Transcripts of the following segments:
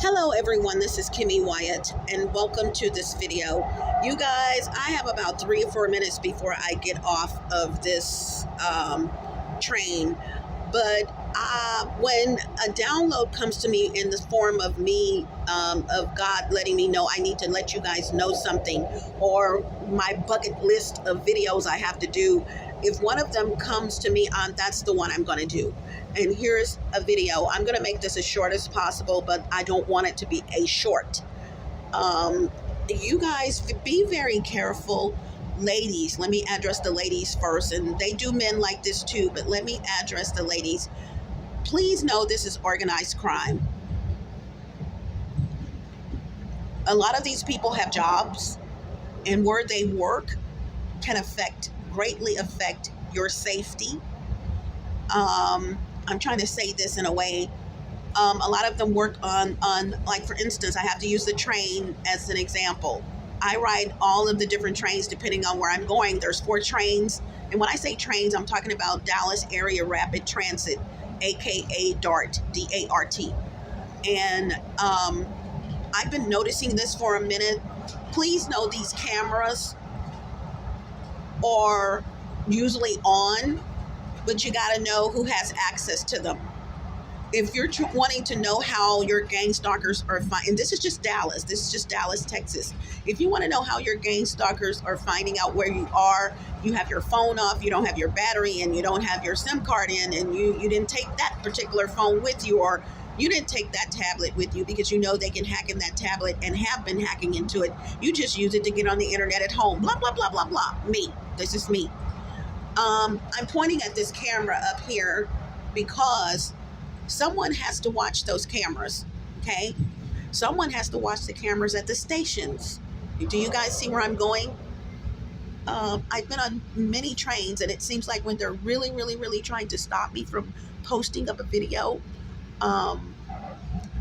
Hello everyone, this is Kimmy Wyatt and welcome to this video. You guys, I have about 3 or 4 minutes before I get off of this train, but when a download comes to me in the form of of God letting me know I need to let you guys know something, or my bucket list of videos I have to do, if one of them comes to me on, that's the one I'm going to do. And here's a video. I'm going to make this as short as possible, but I don't want it to be a short. You guys be very careful. Ladies, let me address the ladies first, and they do men like this too, but let me address the ladies. Please know this is organized crime. A lot of these people have jobs, and where they work can greatly affect your safety. I'm trying to say this in a way. A lot of them work on, like, for instance, I have to use the train as an example. I ride all of the different trains depending on where I'm going. There's 4 trains. And when I say trains, I'm talking about Dallas Area Rapid Transit, aka DART, D-A-R-T. And I've been noticing this for a minute. Please know these cameras are usually on, but you got to know who has access to them. If you're wanting to know how your gang stalkers are and this is just Dallas, Texas. If you want to know how your gang stalkers are finding out where you are, you have your phone off, you don't have your battery, and you don't have your SIM card in, and you didn't take that particular phone with you, or you didn't take that tablet with you because you know they can hack in that tablet and have been hacking into it. You just use it to get on the internet at home. Blah, blah, blah, blah, blah. Me. This is me. I'm pointing at this camera up here because someone has to watch those cameras, okay? Someone has to watch the cameras at the stations. Do you guys see where I'm going? I've been on many trains, and it seems like when they're really, really, really trying to stop me from posting up a video,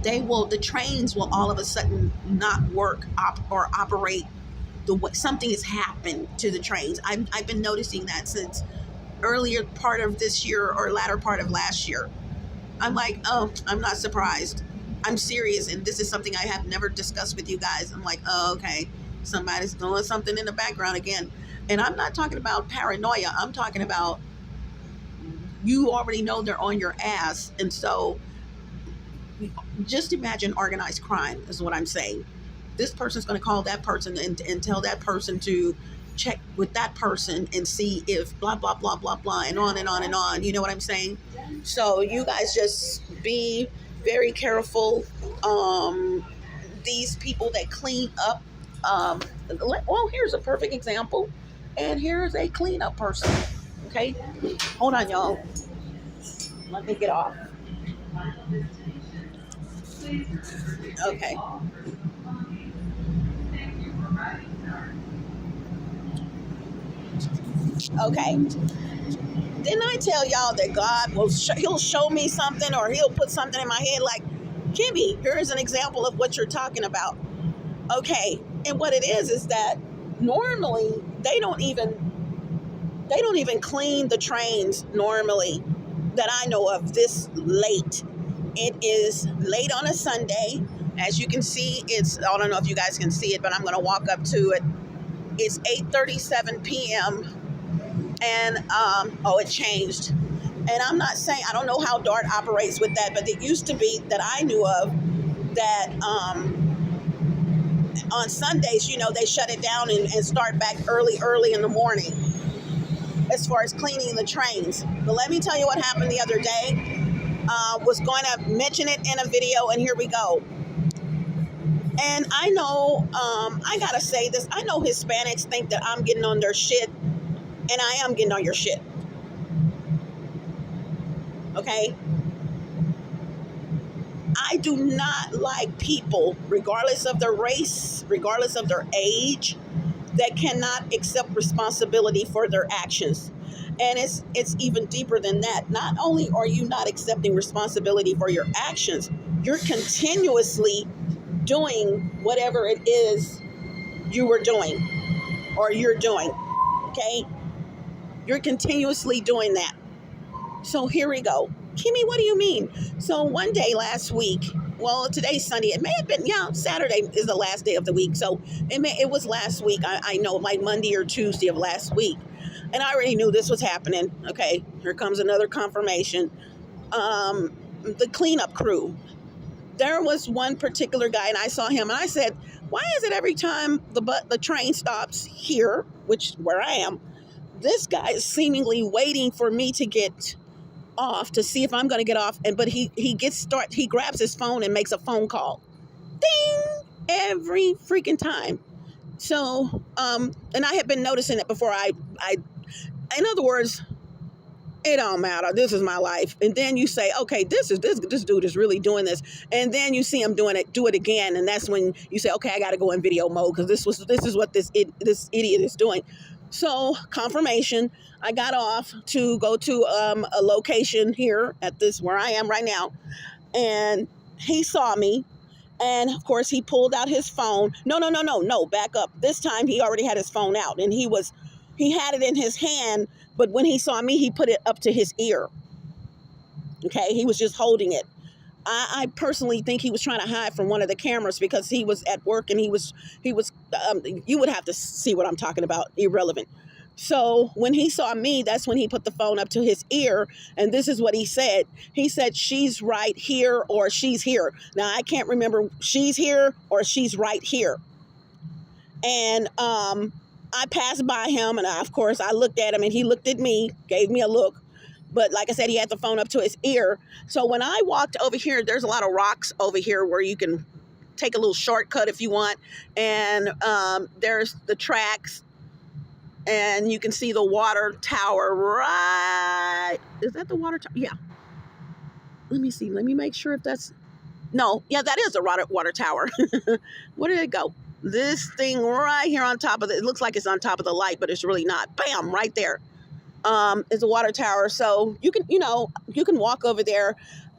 the trains will all of a sudden not work or operate. Something has happened to the trains. I've been noticing that since earlier part of this year or latter part of last year. I'm like, oh, I'm not surprised. I'm serious, and this is something I have never discussed with you guys. I'm like, oh, okay, somebody's doing something in the background again. And I'm not talking about paranoia. I'm talking about you already know they're on your ass. And so just imagine organized crime is what I'm saying. This person's going to call that person and tell that person to check with that person and see if blah, blah, blah, blah, blah, and on and on and on. You know what I'm saying? So you guys just be very careful. These people that clean up, well, here's a perfect example. And here's a cleanup person. Okay? Hold on, y'all. Let me get off. Okay. Okay. Didn't I tell y'all that God will he'll show me something, or he'll put something in my head like, Kimmy, here's an example of what you're talking about. Okay. And what it is that normally they don't even clean the trains normally that I know of this late. It is late on a Sunday. As you can see, I don't know if you guys can see it, but I'm going to walk up to it. It's 8:37 p.m. And, it changed. And I'm not saying, I don't know how DART operates with that, but it used to be that I knew of that on Sundays, they shut it down and start back early in the morning as far as cleaning the trains. But let me tell you what happened the other day. Was going to mention it in a video, and here we go. And I know, I gotta say this, I know Hispanics think that I'm getting on their shit, and I am getting on your shit. Okay? I do not like people, regardless of their race, regardless of their age, that cannot accept responsibility for their actions. And it's even deeper than that. Not only are you not accepting responsibility for your actions, you're continuously doing whatever it is you were doing or you're doing. Okay? You're continuously doing that. So here we go. Kimmy, what do you mean? So one day last week, well, today's Sunday. It may have been, yeah, Saturday is the last day of the week. So it was last week. I know, like Monday or Tuesday of last week. And I already knew this was happening. Okay, here comes another confirmation. The cleanup crew. There was one particular guy, and I saw him, and I said, why is it every time the train stops here, which where I am, this guy is seemingly waiting for me to get off to see if I'm going to get off, but he grabs his phone and makes a phone call, ding, every freaking time. So and I had been noticing it before. I in other words, it don't matter, this is my life. And then you say, okay, this dude is really doing this, and then you see him do it again, and that's when you say, okay, I got to go in video mode, because this is what this idiot is doing. So confirmation, I got off to go to a location here at this where I am right now, and he saw me, and of course he pulled out his phone. No, back up. This time he already had his phone out, and he had it in his hand, but when he saw me, he put it up to his ear. Okay, he was just holding it. I personally think he was trying to hide from one of the cameras, because he was at work, and he was you would have to see what I'm talking about, irrelevant. So when he saw me, that's when he put the phone up to his ear, and this is what he said. He said, she's right here, or she's here. Now, I can't remember, she's here or she's right here. And I passed by him, and of course I looked at him, and he looked at me, gave me a look. But like I said, he had the phone up to his ear. So when I walked over here, there's a lot of rocks over here where you can take a little shortcut if you want. And there's the tracks, and you can see the water tower right. Is that the water tower? Yeah. Let me see. Let me make sure if that's. No. Yeah, that is the water tower. Where did it go? This thing right here on top of it. It looks like it's on top of the light, but it's really not. Bam, right there. Is a water tower. So you can walk over there,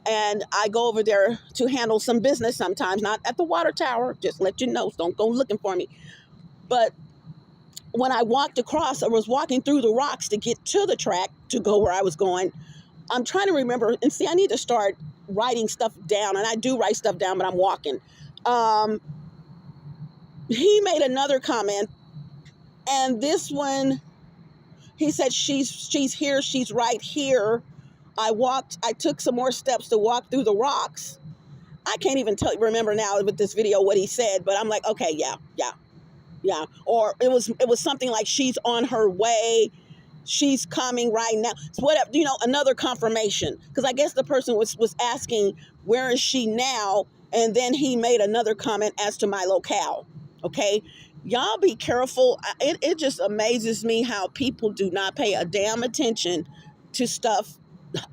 and I go over there to handle some business sometimes, not at the water tower, just let you know, don't go looking for me. But when I walked across, I was walking through the rocks to get to the track to go where I was going. I'm trying to remember, and see, I need to start writing stuff down, and I do write stuff down, but I'm walking. He made another comment, and this one, he said, she's here, she's right here. I took some more steps to walk through the rocks. I can't even remember now with this video what he said, but I'm like, okay, yeah. Or it was something like, she's on her way, she's coming right now. So whatever, another confirmation. Because I guess the person was asking, where is she now? And then he made another comment as to my locale. Okay. Y'all be careful. It just amazes me how people do not pay a damn attention to stuff.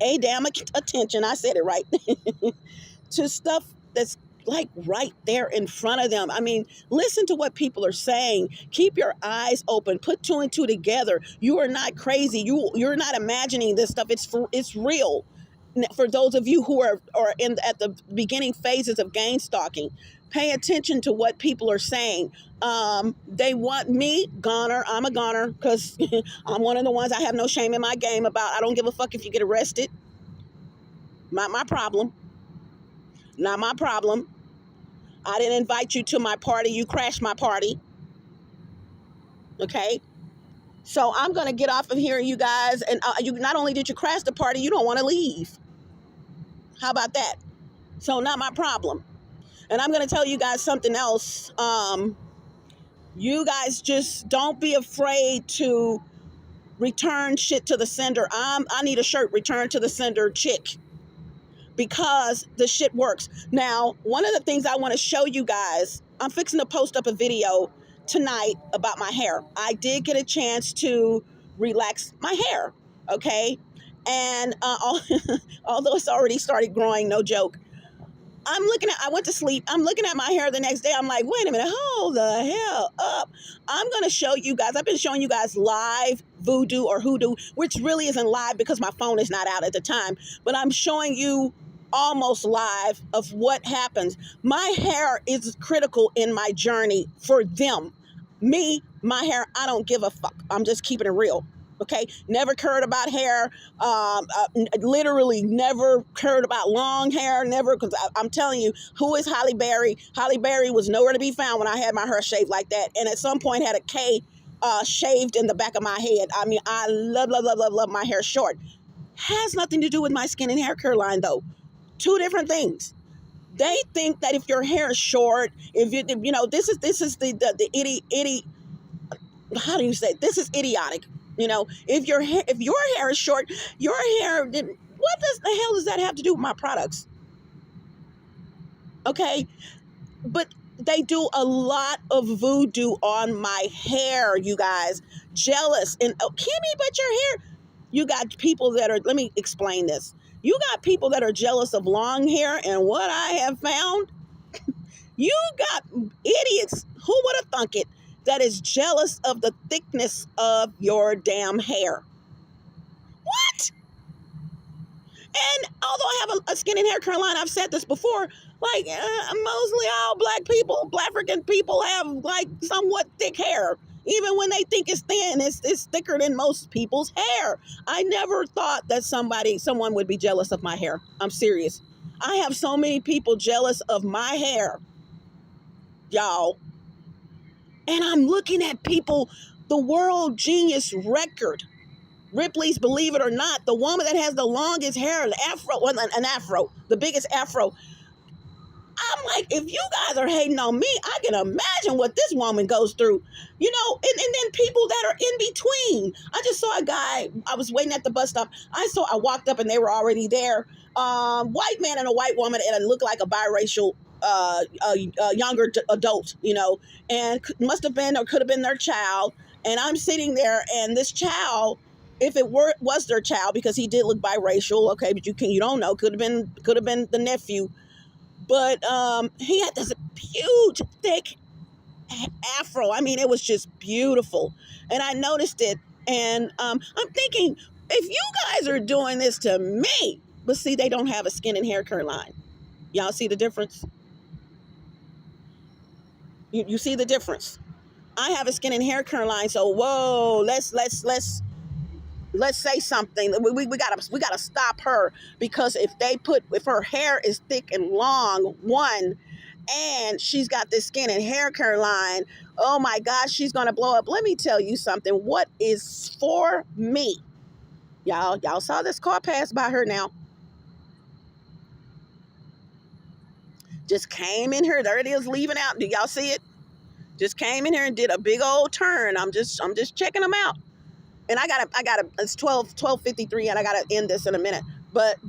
A damn attention. I said it right. To stuff that's like right there in front of them. I mean, listen to what people are saying. Keep your eyes open. Put two and two together. You are not crazy. You're not imagining this stuff. It's real. For those of you who are at the beginning phases of game stalking, pay attention to what people are saying. They want me, goner. I'm a goner, because I'm one of the ones I have no shame in my game about. I don't give a fuck if you get arrested. Not my problem. Not my problem. I didn't invite you to my party. You crashed my party. Okay? So I'm going to get off of here, you guys. And you not only did you crash the party, you don't want to leave. How about that? So not my problem. And I'm going to tell you guys something else. You guys just don't be afraid to return shit to the sender. I need a shirt, return to the sender chick, because the shit works. Now, one of the things I want to show you guys, I'm fixing to post up a video tonight about my hair. I did get a chance to relax my hair, okay? And although it's already started growing, no joke, I went to sleep. I'm looking at my hair the next day. I'm like, wait a minute, hold the hell up. I'm going to show you guys. I've been showing you guys live voodoo or hoodoo, which really isn't live because my phone is not out at the time. But I'm showing you almost live of what happens. My hair is critical in my journey for them. Me, my hair, I don't give a fuck. I'm just keeping it real. Okay, never cared about hair. Literally never cared about long hair. Never, because I'm telling you, who is Holly Berry? Holly Berry was nowhere to be found when I had my hair shaved like that, and at some point had a K shaved in the back of my head. I mean, I love my hair short. Has nothing to do with my skin and hair care line though. Two different things. They think that if your hair is short, if you know, this is the how do you say, this is idiotic. You know, if your hair is short, your hair, what does the hell does that have to do with my products? Okay, but they do a lot of voodoo on my hair, you guys. Jealous. And oh, Kimmy, but your hair, you got people that are, let me explain this. You got people that are jealous of long hair, and what I have found, you got idiots, who would have thunk it, that is jealous of the thickness of your damn hair. What? And although I have a skin and hair care line, I've said this before, like mostly all black African people have like somewhat thick hair. Even when they think it's thin, it's thicker than most people's hair. I never thought that someone would be jealous of my hair. I'm serious. I have so many people jealous of my hair, y'all. And I'm looking at people, the world genius record. Ripley's Believe It or Not, the woman that has the longest hair, the afro, well, an afro, the biggest afro. I'm like, if you guys are hating on me, I can imagine what this woman goes through. You know, and then people that are in between. I just saw a guy, I was waiting at the bus stop. I walked up and they were already there. White man and a white woman, and it looked like a biracial younger adult, you know, and must have been or could have been their child. And I'm sitting there, and this child, if it was their child, because he did look biracial, okay, but you don't know, could have been the nephew, but he had this huge thick afro. I mean, it was just beautiful, and I noticed it, and I'm thinking, if you guys are doing this to me, but see, they don't have a skin and hair care line. Y'all see the difference? You see the difference? I have a skin and hair care line, so whoa, let's say something. We gotta stop her, because if her hair is thick and long, one, and she's got this skin and hair care line, oh my gosh, she's gonna blow up. Let me tell you something. What is for me? Y'all saw this car pass by her now. Just came in here. There it is, leaving out. Do y'all see it? Just came in here and did a big old turn. I'm just checking them out. And I gotta, it's 12:53, and I gotta end this in a minute. But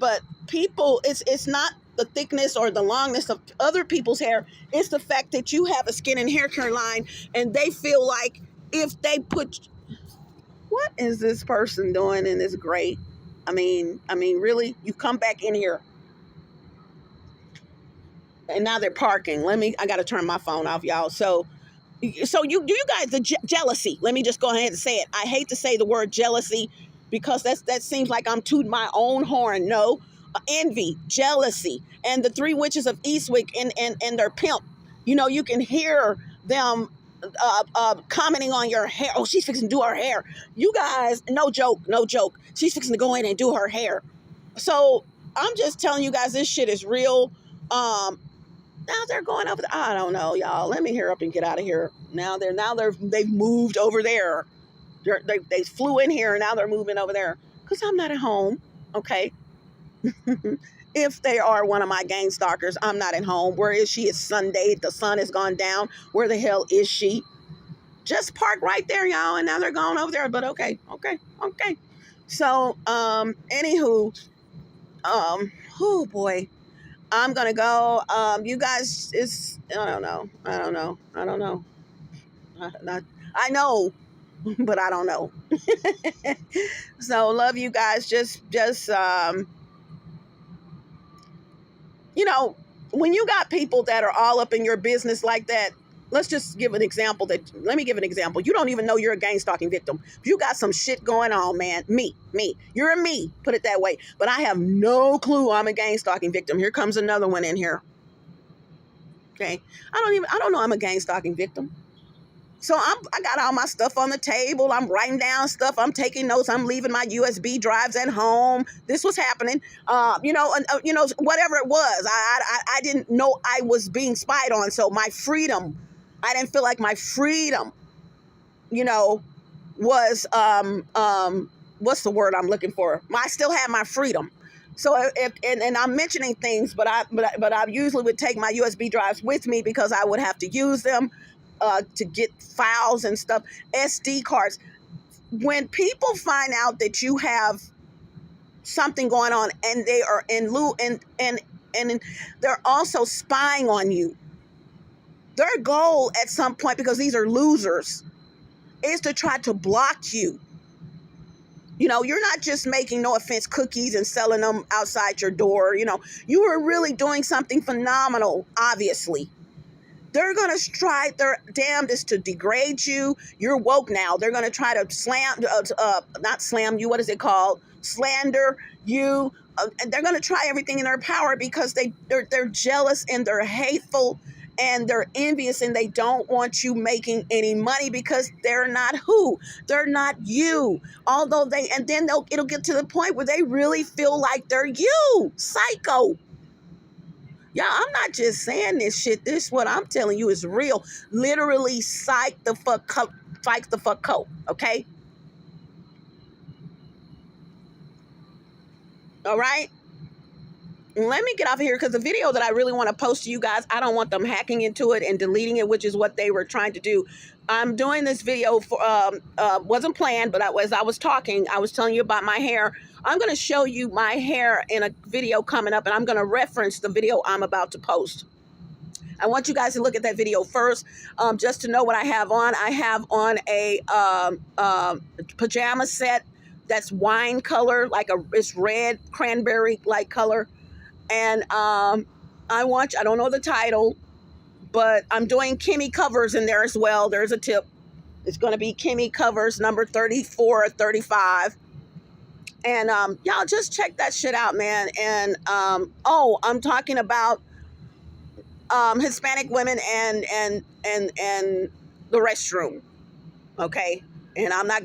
people, it's not the thickness or the longness of other people's hair. It's the fact that you have a skin and hair care line, and they feel like if they put, what is this person doing in this gray? I mean, really? You come back in here, and now they're parking. I gotta turn my phone off, y'all. So you guys, the jealousy, let me just go ahead and say it. I hate to say the word jealousy, because that seems like I'm tooting my own horn. No, envy, jealousy, and the three witches of Eastwick and their pimp. You know, you can hear them commenting on your hair. Oh, she's fixing to do her hair. You guys, no joke. She's fixing to go in and do her hair. So I'm just telling you guys, this shit is real. Now they're going over I don't know, y'all. Let me hurry up and get out of here. They've moved over there. They flew in here, and now they're moving over there, because I'm not at home. Okay. If they are one of my gang stalkers, I'm not at home. Where is she? It's Sunday. The sun has gone down. Where the hell is she? Just park right there, y'all. And now they're going over there. But okay. So, anywho, oh boy. I'm gonna go. You guys, I don't know. I know, but I don't know. So love you guys. Just you know, when you got people that are all up in your business like that, let's just give an example. Let me give an example. You don't even know you're a gang stalking victim. You got some shit going on, man. Me. You're a me, put it that way. But I have no clue I'm a gang stalking victim. Here comes another one in here. Okay. I don't know I'm a gang stalking victim. So I got all my stuff on the table. I'm writing down stuff. I'm taking notes. I'm leaving my USB drives at home. This was happening. Whatever it was, I didn't know I was being spied on. So my freedom, I didn't feel like my freedom, was what's the word I'm looking for? I still had my freedom. So and I'm mentioning things, but I usually would take my USB drives with me because I would have to use them to get files and stuff, SD cards. When people find out that you have something going on and they are in lieu and they're also spying on you, their goal at some point, because these are losers, is to try to block you. You're not just making, no offense, cookies and selling them outside your door. You are really doing something phenomenal, obviously. They're going to try their damnedest to degrade you. You're woke now. They're going to try to not slam you. What is it called? Slander you. They're going to try everything in their power because they're jealous and they're hateful and they're envious and they don't want you making any money because they're not who? They're not you. Although then it'll get to the point where they really feel like they're you. Psycho. Yeah, I'm not just saying this shit. This what I'm telling you is real. Literally psych the fuck out. Okay? All right? Let me get off of here because the video that I really want to post to you guys, I don't want them hacking into it and deleting it, which is what they were trying to do. I'm doing this video for wasn't planned, but as I was talking, I was telling you about my hair. I'm going to show you my hair in a video coming up, and I'm going to reference the video I'm about to post. I want you guys to look at that video first, just to know what I have on. I have on a pajama set that's wine color, it's red cranberry like color. And I don't know the title, but I'm doing Kimmy covers in there as well. There's a tip. It's going to be Kimmy covers number 34 or 35. And y'all just check that shit out, man. And I'm talking about Hispanic women and the restroom. Okay. And I'm not going